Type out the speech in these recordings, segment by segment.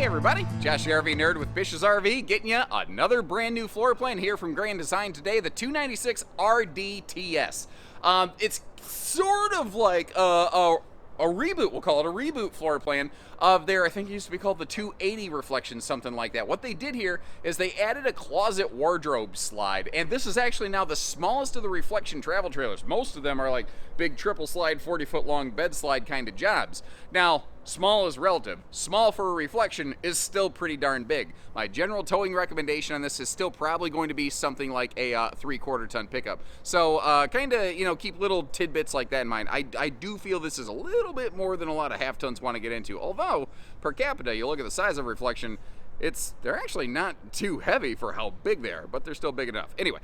Hey everybody, Josh the RV Nerd with Bish's RV, getting you another brand new floor plan here from Grand Design today, the 296 RDTS. It's sort of like a reboot, we'll call it a reboot floor plan of their, I think it used to be called the 280 Reflection, something like that. What they did here is they added a closet wardrobe slide, and this is actually now the smallest of the Reflection travel trailers. Most of them are like big triple slide, 40-foot long bed slide kind of jobs. Now, small is relative. Small for a Reflection is still pretty darn big. My general towing recommendation on this is still probably going to be something like a 3/4 ton pickup. So kind of, keep little tidbits like that in mind. I do feel this is a little bit more than a lot of half tons want to get into. Although, per capita, you look at the size of Reflection, they're actually not too heavy for how big they are, but they're still big enough. Anyway,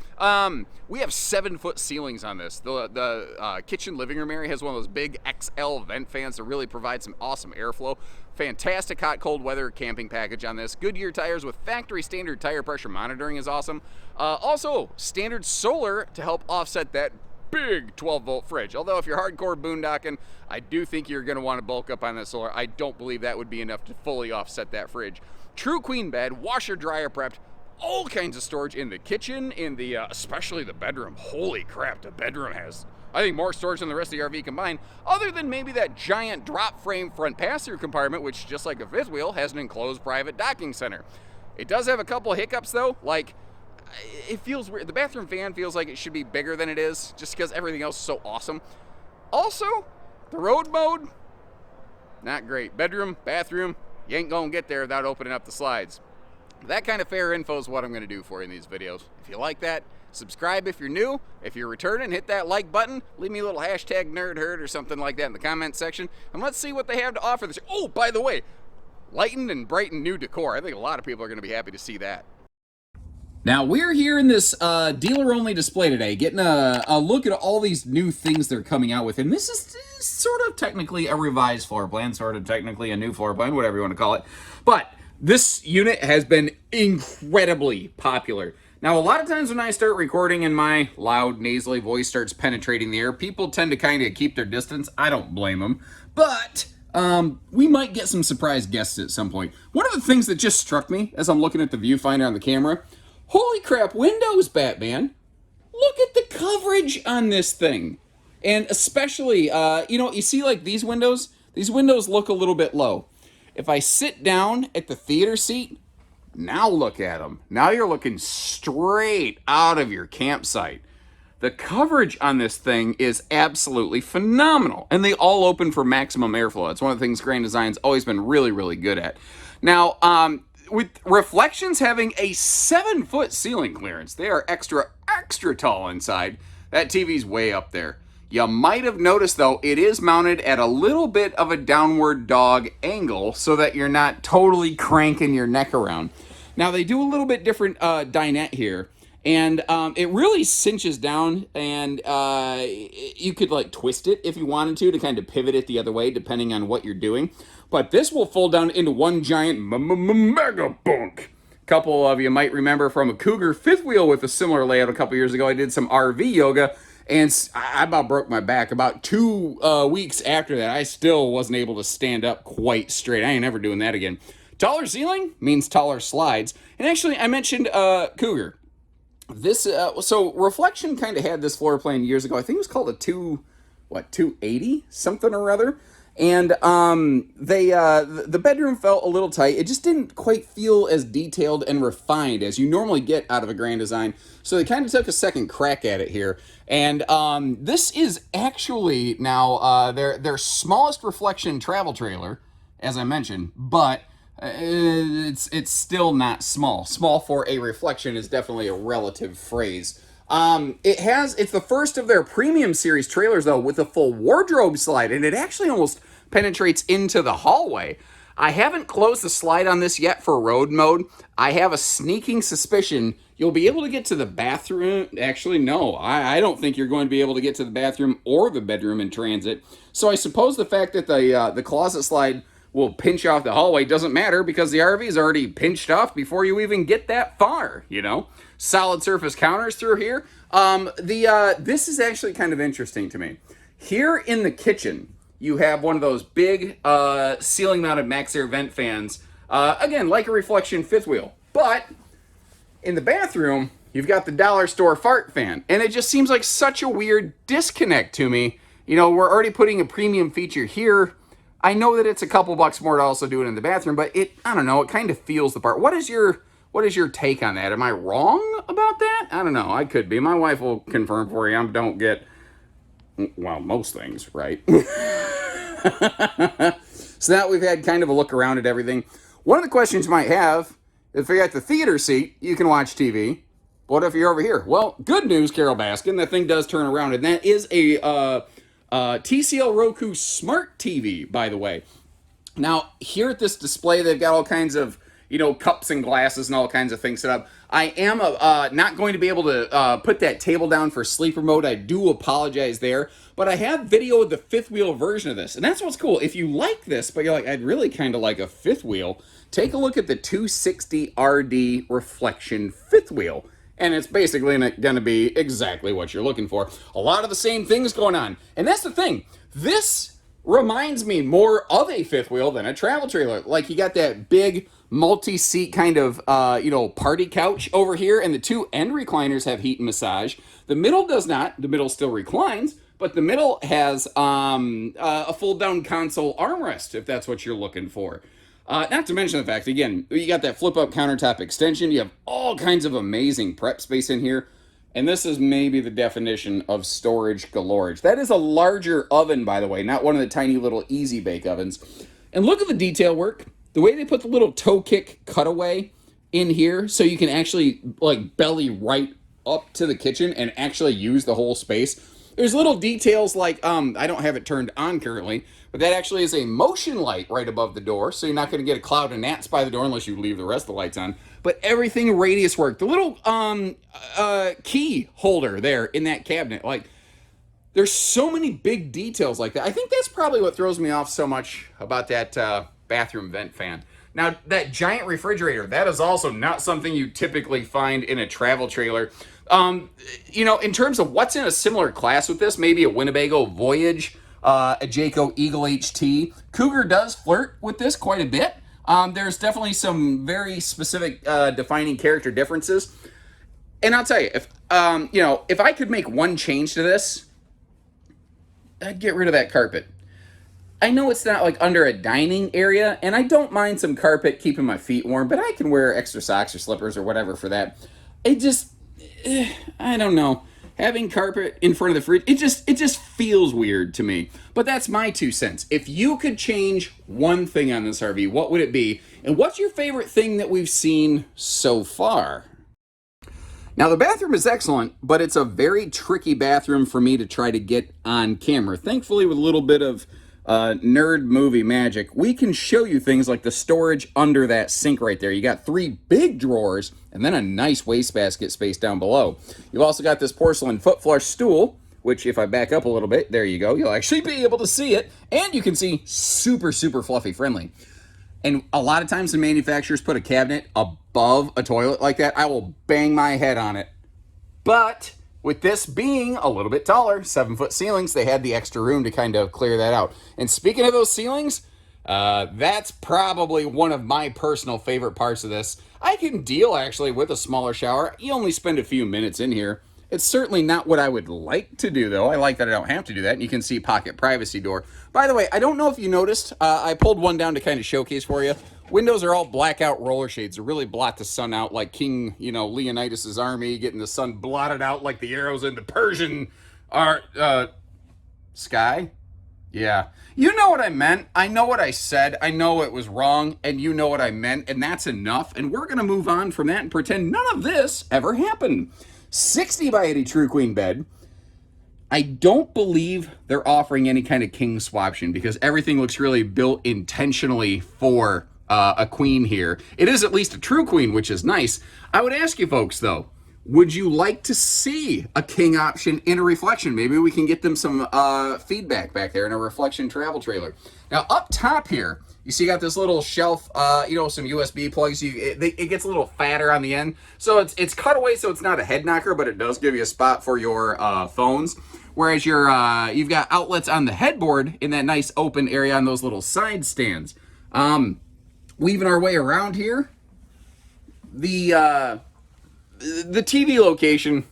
we have 7-foot ceilings on this. The kitchen living room area has one of those big XL vent fans that really provide some awesome airflow. Fantastic hot cold weather camping package on this. Goodyear tires with factory standard tire pressure monitoring is awesome. Also, standard solar to help offset that big 12-volt fridge. Although if you're hardcore boondocking, I do think you're going to want to bulk up on that solar. I don't believe that would be enough to fully offset that fridge. True queen bed, washer dryer prepped, all kinds of storage in the kitchen, in the especially the bedroom. Holy crap, the bedroom has, I think, more storage than the rest of the RV combined, other than maybe that giant drop frame front pass-through compartment, which, just like a fifth wheel, has an enclosed private docking center. It does have a couple of hiccups though, like it feels weird. The bathroom fan feels like it should be bigger than it is, just because everything else is so awesome. Also, the road mode, not great. Bedroom, bathroom, you ain't gonna get there without opening up the slides. That kind of fair info is what I'm gonna do for you in these videos. If you like that, subscribe if you're new. If you're returning, hit that like button. Leave me a little hashtag nerdherd or something like that in the comment section. And let's see what they have to offer this. Oh, by the way, lightened and brightened new decor. I think a lot of people are gonna be happy to see that. Now, we're here in this dealer-only display today, getting a look at all these new things they're coming out with. And this is sort of technically a revised floor plan, sort of technically a new floor plan, whatever you want to call it. But this unit has been incredibly popular. Now, a lot of times when I start recording and my loud, nasally voice starts penetrating the air, people tend to kind of keep their distance. I don't blame them. But we might get some surprise guests at some point. One of the things that just struck me as I'm looking at the viewfinder on the camera, holy crap, Windows, Batman. Look at the coverage on this thing. And especially, you see like these windows look a little bit low. If I sit down at the theater seat, now look at them. Now you're looking straight out of your campsite. The coverage on this thing is absolutely phenomenal. And they all open for maximum airflow. It's one of the things Grand Design's always been really, really good at. Now, with Reflections having a 7-foot ceiling clearance, they are extra tall inside. That TV's way up there. You might have noticed, though, it is mounted at a little bit of a downward dog angle so that you're not totally cranking your neck around. Now, they do a little bit different dinette here, and it really cinches down, and you could like twist it if you wanted to kind of pivot it the other way, depending on what you're doing. But this will fold down into one giant mega bunk. A couple of you might remember from a Cougar fifth wheel with a similar layout a couple years ago. I did some RV yoga, and I about broke my back. About 2 weeks after that, I still wasn't able to stand up quite straight. I ain't ever doing that again. Taller ceiling means taller slides. And actually, I mentioned Cougar. This so Reflection kind of had this floor plan years ago. I think it was called a 280 something or other. And the bedroom felt a little tight. It just didn't quite feel as detailed and refined as you normally get out of a Grand Design. So they kind of took a second crack at it here. And this is actually now their smallest Reflection travel trailer, as I mentioned, but it's still not small. Small for a Reflection is definitely a relative phrase. It's the first of their premium series trailers, though, with a full wardrobe slide, and it actually almost penetrates into the hallway. I haven't closed the slide on this yet for road mode. I have a sneaking suspicion you'll be able to get to the bathroom. Actually, no, I don't think you're going to be able to get to the bathroom or the bedroom in transit. So I suppose the fact that the closet slide will pinch off the hallway doesn't matter because the RV is already pinched off before you even get that far, Solid surface counters through here. This is actually kind of interesting to me. Here in the kitchen, you have one of those big ceiling-mounted max air vent fans Again, like a reflection fifth wheel. But in the bathroom, you've got the dollar store fart fan. And it just seems like such a weird disconnect to me. You know, we're already putting a premium feature here. I know that it's a couple bucks more to also do it in the bathroom, but I don't know, it kind of feels the part. What is your take on that? Am I wrong about that? I don't know. I could be. My wife will confirm for you. I don't get, well, most things right. So now we've had kind of a look around at everything. One of the questions you might have, if you're at the theater seat, you can watch TV. What if you're over here? Well, good news, Carol Baskin. That thing does turn around, and that is a TCL Roku Smart TV, by the way. Now, here at this display, they've got all kinds of, you know, cups and glasses and all kinds of things set up. I am not going to be able to put that table down for sleeper mode. I do apologize there. But I have video of the fifth wheel version of this. And that's what's cool. If you like this, but you're like, I'd really kind of like a fifth wheel, take a look at the 260 RD Reflection fifth wheel. And it's basically going to be exactly what you're looking for. A lot of the same things going on. And that's the thing. This reminds me more of a fifth wheel than a travel trailer. Like, you got that big multi-seat kind of, party couch over here, and the two end recliners have heat and massage. The middle does not. The middle still reclines, but the middle has a fold-down console armrest, if that's what you're looking for. Not to mention the fact, again, you got that flip-up countertop extension. You have all kinds of amazing prep space in here. And this is maybe the definition of storage galore. That is a larger oven, by the way, not one of the tiny little easy bake ovens. And look at the detail work. The way they put the little toe kick cutaway in here so you can actually like belly right up to the kitchen and actually use the whole space. There's little details like, I don't have it turned on currently, but that actually is a motion light right above the door, so you're not going to get a cloud of gnats by the door unless you leave the rest of the lights on. But everything radius work. The little key holder there in that cabinet, like, there's so many big details like that. I think that's probably what throws me off so much about that bathroom vent fan. Now, that giant refrigerator, that is also not something you typically find in a travel trailer. In terms of what's in a similar class with this, maybe a Winnebago Voyage, a Jayco Eagle HT. Cougar does flirt with this quite a bit. There's definitely some very specific defining character differences. And I'll tell you, if I could make one change to this, I'd get rid of that carpet. I know it's not like under a dining area, and I don't mind some carpet keeping my feet warm, but I can wear extra socks or slippers or whatever for that. I don't know. Having carpet in front of the fridge, it just feels weird to me. But that's my 2 cents. If you could change one thing on this RV, what would it be? And what's your favorite thing that we've seen so far? Now, the bathroom is excellent, but it's a very tricky bathroom for me to try to get on camera. Thankfully, with a little bit of nerd movie magic, we can show you things like the storage under that sink right there. You got 3 big drawers and then a nice wastebasket space down below. You've also got this porcelain foot flush stool, which if I back up a little bit, there you go. You'll actually be able to see it, and you can see super, super fluffy friendly. And a lot of times the manufacturers put a cabinet above a toilet like that. I will bang my head on it. But with this being a little bit taller, 7-foot ceilings, they had the extra room to kind of clear that out. And speaking of those ceilings, that's probably one of my personal favorite parts of this. I can deal actually with a smaller shower. You only spend a few minutes in here. It's certainly not what I would like to do, though. I like that I don't have to do that. And you can see pocket privacy door. By the way, I don't know if you noticed, I pulled one down to kind of showcase for you. Windows are all blackout roller shades to really blot the sun out like King, Leonidas' army, getting the sun blotted out like the arrows in the Persian sky. Yeah. You know what I meant. I know what I said. I know it was wrong, and you know what I meant, and that's enough. And we're going to move on from that and pretend none of this ever happened. 60 by 80 True Queen bed. I don't believe they're offering any kind of king swaption because everything looks really built intentionally for a queen here. It is at least a true queen, which is nice. I would ask you folks, though, would you like to see a king option in a reflection? Maybe we can get them some feedback back there in a reflection travel trailer. Now, up top here, you see you got this little shelf, some USB plugs. It gets a little fatter on the end. So it's cut away so it's not a head knocker, but it does give you a spot for your phones. Whereas you've got outlets on the headboard in that nice open area on those little side stands. weaving our way around here. The TV location,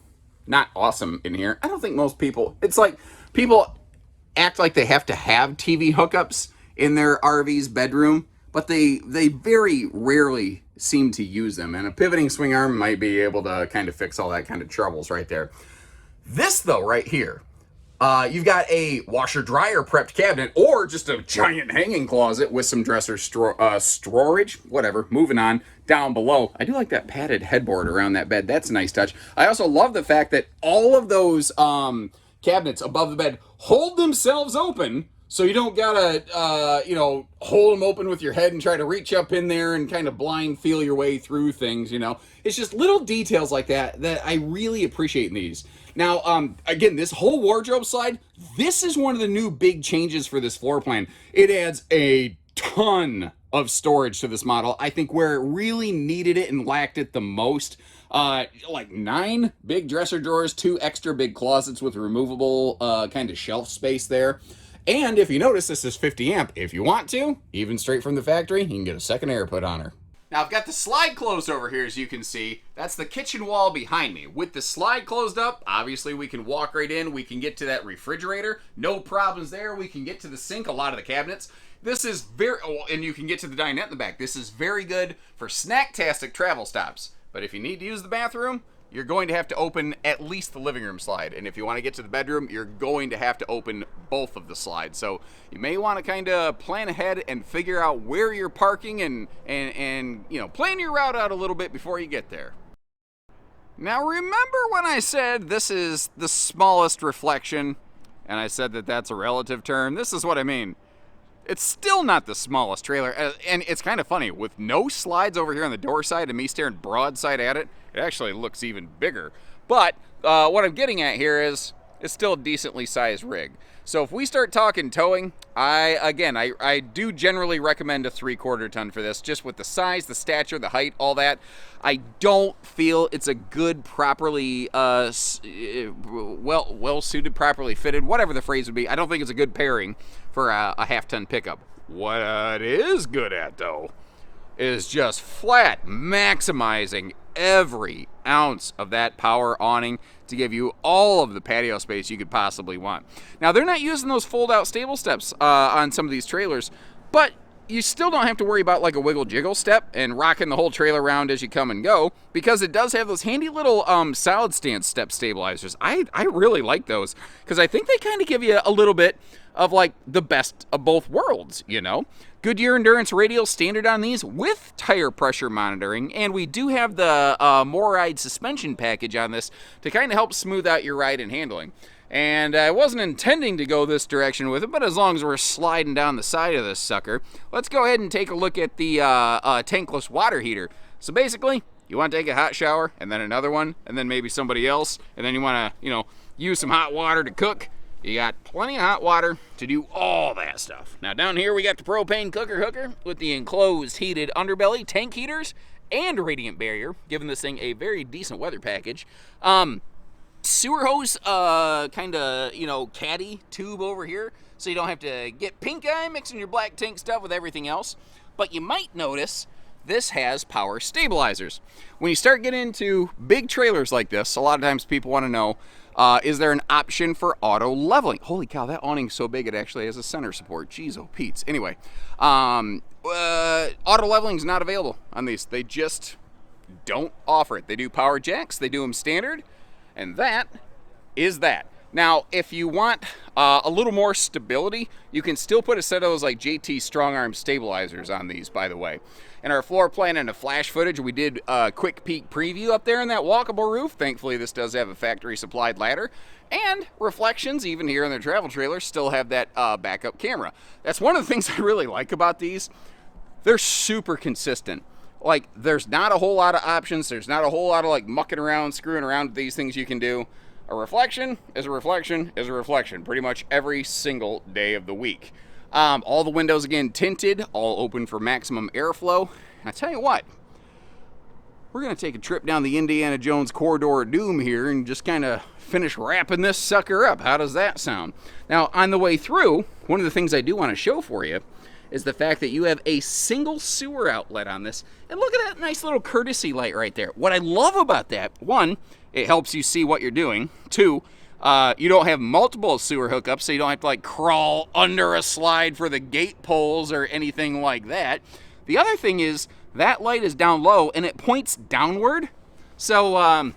not awesome in here. I don't think most people, it's like people act like they have to have TV hookups in their RV's bedroom, but they very rarely seem to use them. And a pivoting swing arm might be able to kind of fix all that kind of troubles right there. This though, right here, you've got a washer dryer prepped cabinet or just a giant hanging closet with some dresser storage, whatever. Moving on down below. I do like that padded headboard around that bed. That's a nice touch. I also love the fact that all of those cabinets above the bed hold themselves open, so you don't gotta hold them open with your head and try to reach up in there and kind of blind feel your way through things. It's just little details like that I really appreciate in these. Now, again, this whole wardrobe slide, this is one of the new big changes for this floor plan. It adds a ton of storage to this model. I think where it really needed it and lacked it the most, like 9 big dresser drawers, 2 extra big closets with removable kind of shelf space there. And if you notice, this is 50 amp. If you want to, even straight from the factory, you can get a second air put on her. Now, I've got the slide closed over here, as you can see. That's the kitchen wall behind me. With the slide closed up, obviously we can walk right in. We can get to that refrigerator. No problems there. We can get to the sink, a lot of the cabinets. This is and you can get to the dinette in the back. This is very good for snack-tastic travel stops. But if you need to use the bathroom, you're going to have to open at least the living room slide. And if you want to get to the bedroom, you're going to have to open both of the slides. So you may want to kind of plan ahead and figure out where you're parking and plan your route out a little bit before you get there. Now, remember when I said this is the smallest reflection, and I said that that's a relative term? This is what I mean. It's still not the smallest trailer, and it's kind of funny. With no slides over here on the door side and me staring broadside at it, it actually looks even bigger. But what I'm getting at here is it's still a decently sized rig. So if we start talking towing, I do generally recommend a 3/4 ton for this, just with the size, the stature, the height, all that. I don't feel it's a good, properly, well-suited, properly fitted, whatever the phrase would be. I don't think it's a good pairing for a half-ton pickup. What it is good at, though, is just flat maximizing every ounce of that power awning to give you all of the patio space you could possibly want. Now, they're not using those fold-out stable steps on some of these trailers, but you still don't have to worry about like a wiggle jiggle step and rocking the whole trailer around as you come and go, because it does have those handy little solid stance step stabilizers. I really like those because I think they kind of give you a little bit of like the best of both worlds, Goodyear Endurance radial standard on these with tire pressure monitoring, and we do have the MORride suspension package on this to kind of help smooth out your ride and handling. And I wasn't intending to go this direction with it, but as long as we're sliding down the side of this sucker, let's go ahead and take a look at the tankless water heater. So basically, you want to take a hot shower, and then another one, and then maybe somebody else, and then you want to, use some hot water to cook. You got plenty of hot water to do all that stuff. Now down here we got the propane cooker hooker with the enclosed heated underbelly, tank heaters, and radiant barrier, giving this thing a very decent weather package. Sewer hose caddy tube over here, so you don't have to get pink eye mixing your black tank stuff with everything else. But you might notice this has power stabilizers. When you start getting into big trailers like this, a lot of times people want to know, is there an option for auto leveling? Holy cow, that awning's so big it actually has a center support. Jeez, oh Pete's. Anyway, auto leveling is not available on these. They just don't offer it. They do power jacks, they do them standard, and that is that. Now, if you want a little more stability, you can still put a set of those like JT strong arm stabilizers on these, by the way. In our floor plan and a flash footage, we did a quick peek preview up there in that walkable roof. Thankfully, this does have a factory supplied ladder. And reflections, even here in the travel trailer, still have that backup camera. That's one of the things I really like about these. They're super consistent. Like, there's not a whole lot of options. There's not a whole lot of like mucking around, screwing around with these things you can do. A reflection is a reflection is a reflection pretty much every single day of the week. All the windows, again, tinted, all open for maximum airflow. And I tell you what, we're going to take a trip down the Indiana Jones corridor of doom here and just kind of finish wrapping this sucker up. How does that sound? Now, on the way through, one of the things I do want to show for you is the fact that you have a single sewer outlet on this. And look at that nice little courtesy light right there. What I love about that, one, it helps you see what you're doing. Two, you don't have multiple sewer hookups, so you don't have to like crawl under a slide for the gate poles or anything like that. The other thing is that light is down low and it points downward. So,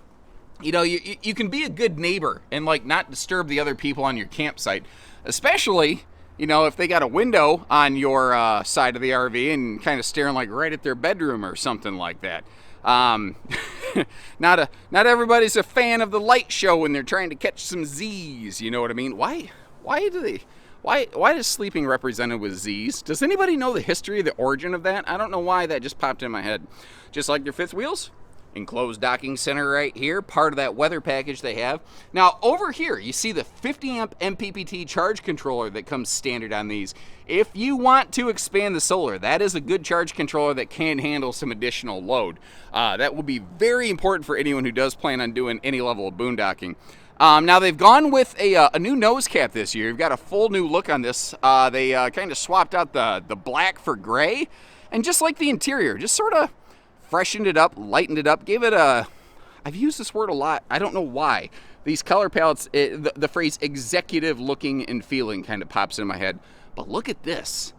you know, you can be a good neighbor and like not disturb the other people on your campsite, especially, you know, if they got a window on your side of the RV and kind of staring like right at their bedroom or something like that. Not everybody's a fan of the light show when they're trying to catch some Z's. You know what I mean? Why is sleeping represented with Z's? Does anybody know the history, the origin of that? I don't know why that just popped in my head. Just like their fifth wheels. Enclosed docking center right here, part of that weather package they have. Now over here, you see the 50 amp MPPT charge controller that comes standard on these. If you want to expand the solar, that is a good charge controller that can handle some additional load. That will be very important for anyone who does plan on doing any level of boondocking. Now they've gone with a new nose cap this year. You've got a full new look on this. They kind of swapped out the black for gray, and just like the interior, just sort of freshened it up, lightened it up, gave it a, I've used this word a lot, I don't know why. These color palettes, the phrase executive looking and feeling kind of pops in my head. But look at this.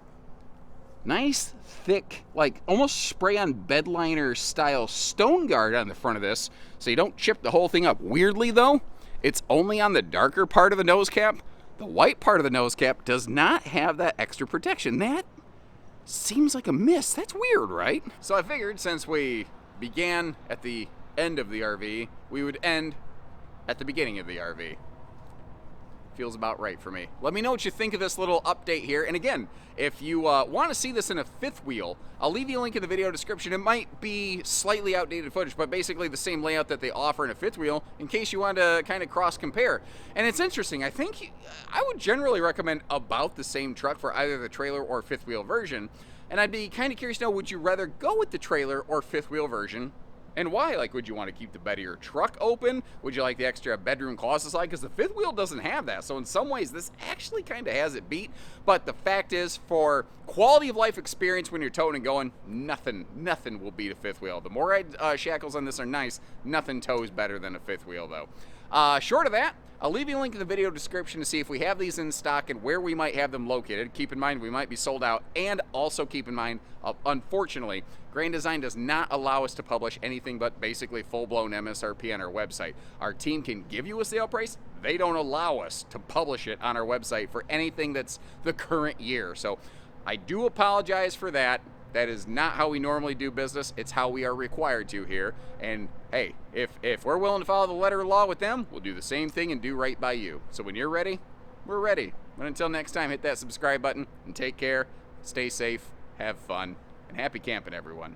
Nice, thick, like almost spray on bed liner style stone guard on the front of this, so you don't chip the whole thing up. Weirdly though, it's only on the darker part of the nose cap. The white part of the nose cap does not have that extra protection. That seems like a miss. That's weird, right? So I figured since we began at the end of the RV, we would end at the beginning of the RV. Feels about right for me. Let me know what you think of this little update here. And again, if you want to see this in a fifth wheel, I'll leave you a link in the video description. It might be slightly outdated footage, but basically the same layout that they offer in a fifth wheel in case you want to kind of cross compare. And it's interesting. I think I would generally recommend about the same truck for either the trailer or fifth wheel version. And I'd be kind of curious to know, would you rather go with the trailer or fifth wheel version? And why? Like, would you want to keep the bed of your truck open? Would you like the extra bedroom closet slide? Because the fifth wheel doesn't have that. So in some ways, this actually kind of has it beat. But the fact is, for quality of life experience when you're towing and going, nothing will beat a fifth wheel. The more shackles on this are nice, nothing tows better than a fifth wheel, though. Short of that, I'll leave you a link in the video description to see if we have these in stock and where we might have them located. Keep in mind, we might be sold out. And also keep in mind, unfortunately, Grand Design does not allow us to publish anything but basically full-blown MSRP on our website. Our team can give you a sale price. They don't allow us to publish it on our website for anything that's the current year. So I do apologize for that. That is not how we normally do business. It's how we are required to here. And hey, if we're willing to follow the letter of law with them, we'll do the same thing and do right by you. So when you're ready, we're ready. But until next time, hit that subscribe button and take care. Stay safe, have fun, and happy camping, everyone.